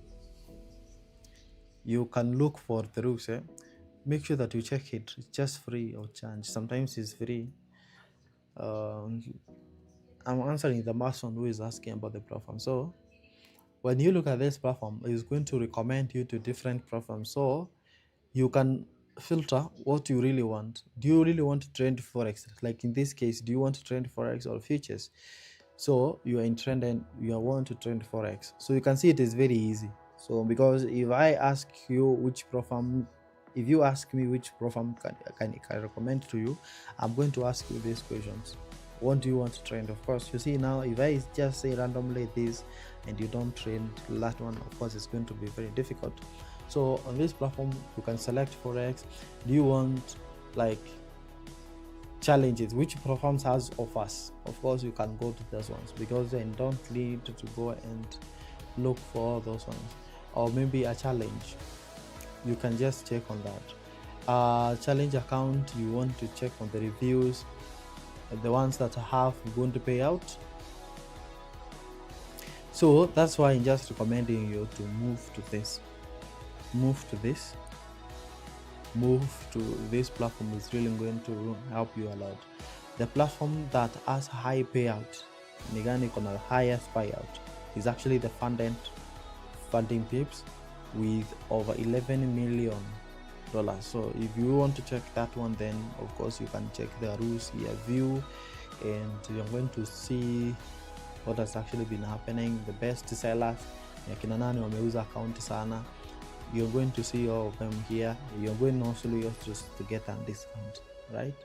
You can look for the rules. Make sure that you check it. It's just free or charge. Sometimes it's free. Um, I'm answering the person who is asking about the platform. So when you look at this platform, it's going to recommend you to different platforms. So you can filter what you really want. Do you really want to trade forex? Like in this case, do you want to trade forex or futures? So you are in trend and you are want to trade forex. So you can see it is very easy. So because if I ask you which platform, if you ask me which platform can recommend to you, I'm going to ask you these questions. What do you want to trend? Of course, you see now, if I just say randomly this and you don't trend that one, of course it's going to be very difficult. So on this platform, you can select forex. Do you want like challenges? Which platforms has offers? Of course, you can go to those ones, because then don't need to go and look for those ones. Or maybe a challenge, you can just check on that. Challenge account, you want to check on the reviews, the ones that have going to pay out. So that's why I'm just recommending you to move to this platform. Is really going to help you a lot. The platform that has high payout, nigani kona highest payout, is actually the funding pips with over $11 million. So if you want to check that one, then of course you can check the rules here, view, and you're going to see what has actually been happening. The best sellers, akina nani wameuza account sana, you're going to see all of them here. You're going also just to get a discount, right?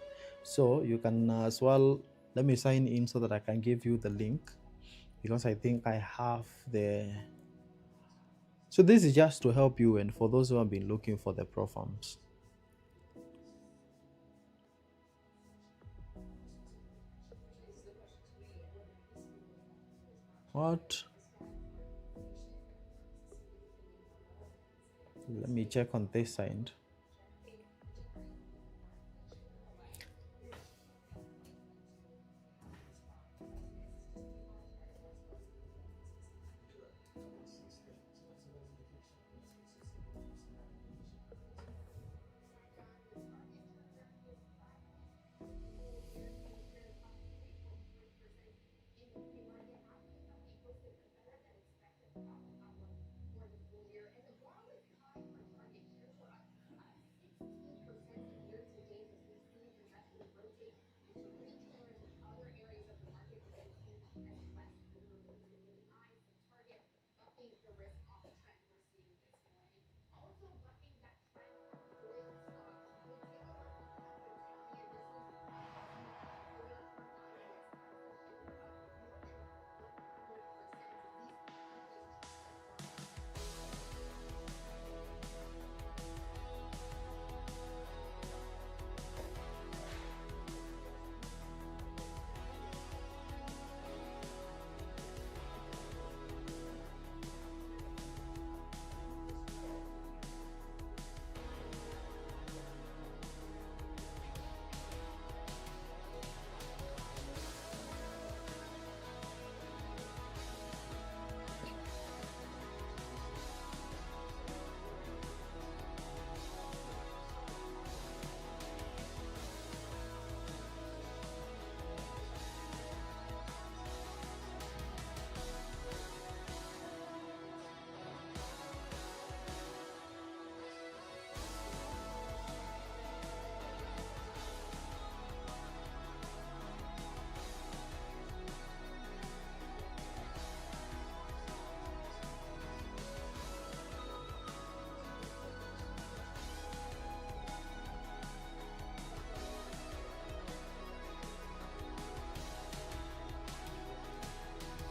So you can as well, let me sign in so that I can give you the link, because I think I have the. So this is just to help you and for those who have been looking for the pro farms. What? Let me check on this side.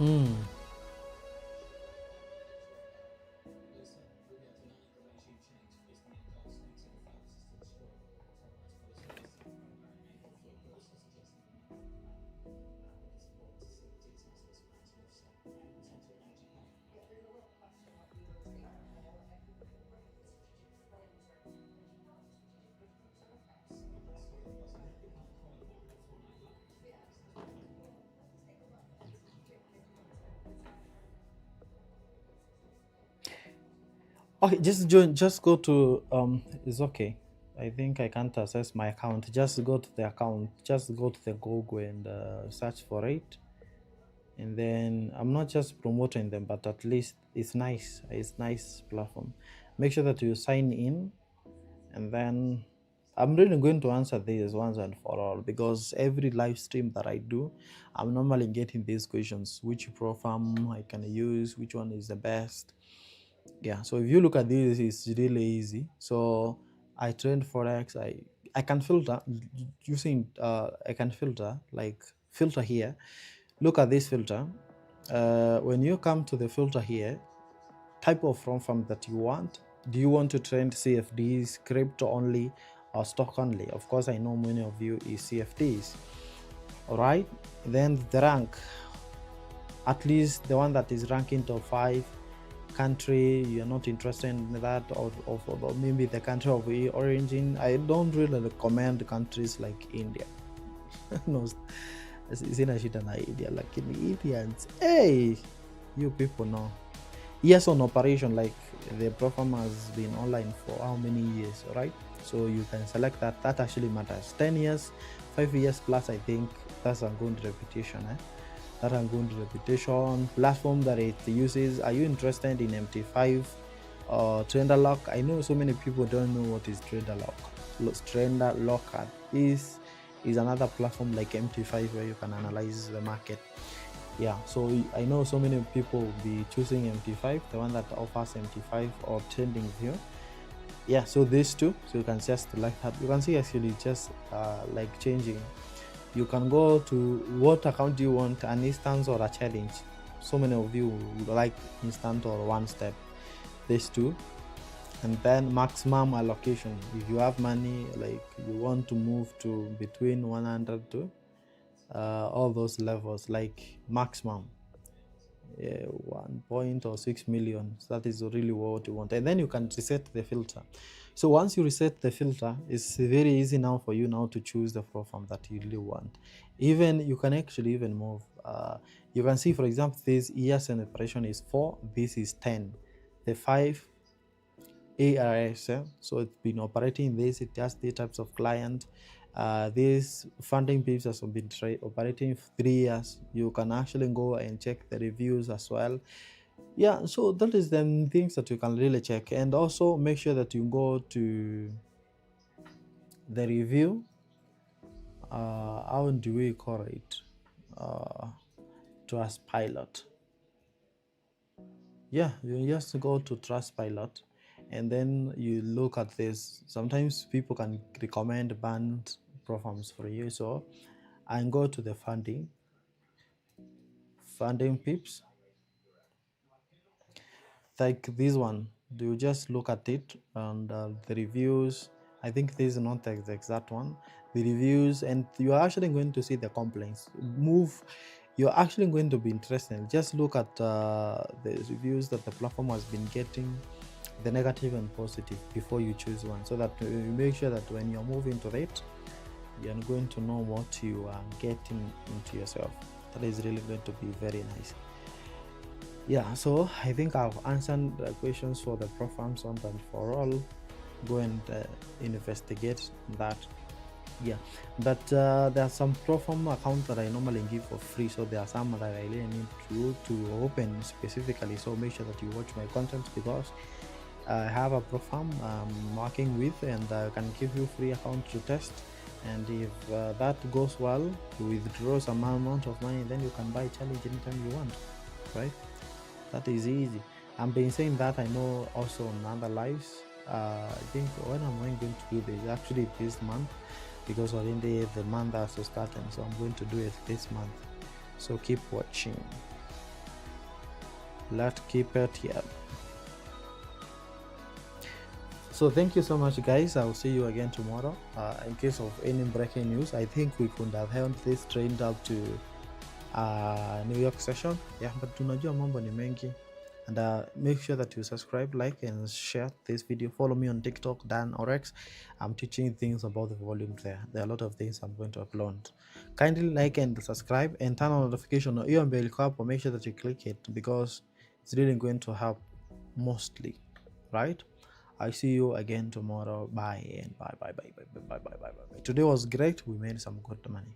Hmm. Okay, just join. Just go to It's okay. I think I can't access my account. Just go to the account. Just go to the Google and search for it. And then I'm not just promoting them, but at least it's nice. It's nice platform. Make sure that you sign in, and then I'm really going to answer these once and for all, because every live stream that I do, I'm normally getting these questions: which platform I can use, which one is the best. Yeah, so if you look at this, it's really easy. So I trade Forex. I can filter using I can filter here. Look at this filter. When you come to the filter here, type of firm that you want. Do you want to trend CFDs, crypto only, or stock only? Of course, I know many of you is CFDs. All right. Then the rank, at least the one that is ranking top 5. Country, you're not interested in that, or maybe the country of origin. I don't really recommend countries like India. No, sina shida na India, lakini Indians, hey, you people know. Years on operation, like the platform has been online for how many years, right? So you can select that. That actually matters. 10 years, 5 years plus, I think that's a good reputation. That a good reputation. Platform that it uses. Are you interested in MT5 or Trader Lock? I know so many people don't know what is Trader Lock. Trader Lock is another platform like MT5 where you can analyze the market. Yeah, so I know so many people will be choosing MT5, the one that offers MT5 or Trending View. Yeah, so these two, so you can just like that. You can see actually just like changing. You can go to what account do you want, an instance or a challenge. So many of you would like instant or one step, these two. And then maximum allocation. If you have money, like you want to move to between 100 to all those levels, like maximum 1.6 million. That is really what you want. And then you can reset the filter. So once you reset the filter, it's very easy now for you now to choose the platform that you really want. Even you can actually even move. You can see, for example, this years and operation is 4. This is 10. The 5 ARS. So it's been operating this. It has three types of client. These funding pips has been operating for 3 years. You can actually go and check the reviews as well. Yeah, so that is the things that you can really check. And also make sure that you go to the review. How do we call it? Trustpilot. Yeah, you just go to Trustpilot, and then you look at this. Sometimes people can recommend banned platforms for you, so I go to the funding pips, like this one. Do you just look at it and the reviews? I think this is not the exact one. The reviews, and you're actually going to see the complaints. You're actually going to be interested. Just look at the reviews that the platform has been getting, the negative and positive, before you choose one, so that you make sure that when you're moving to it, you're going to know what you are getting into yourself. That is really going to be very nice. Yeah, so I think I've answered the questions for the platforms once and for all. Go and investigate that. Yeah, but there are some platform accounts that I normally give for free, so there are some that I really need to open specifically. So make sure that you watch my content, because I have a platform I'm working with, and I can give you free account to test. And if that goes well, you withdraw some amount of money, then you can buy challenge anytime you want, right? That is easy. I've been saying that, I know also on other lives. I think when I'm going to do this, actually this month, because already the month has started, so I'm going to do it this month. So keep watching. Let's keep it here. So thank you so much, guys. I'll see you again tomorrow. In case of any breaking news, I think we could have held this trend up to New York session. Yeah, but tunajua mambo ni mengi. And make sure that you subscribe, like, and share this video. Follow me on TikTok, Dan Aurex. I'm teaching things about the volume there. There are a lot of things I'm going to upload. Kindly like and subscribe and turn on notification. Make sure that you click it because it's really going to help mostly, right? I see you again tomorrow. Bye and bye. Today was great. We made some good money.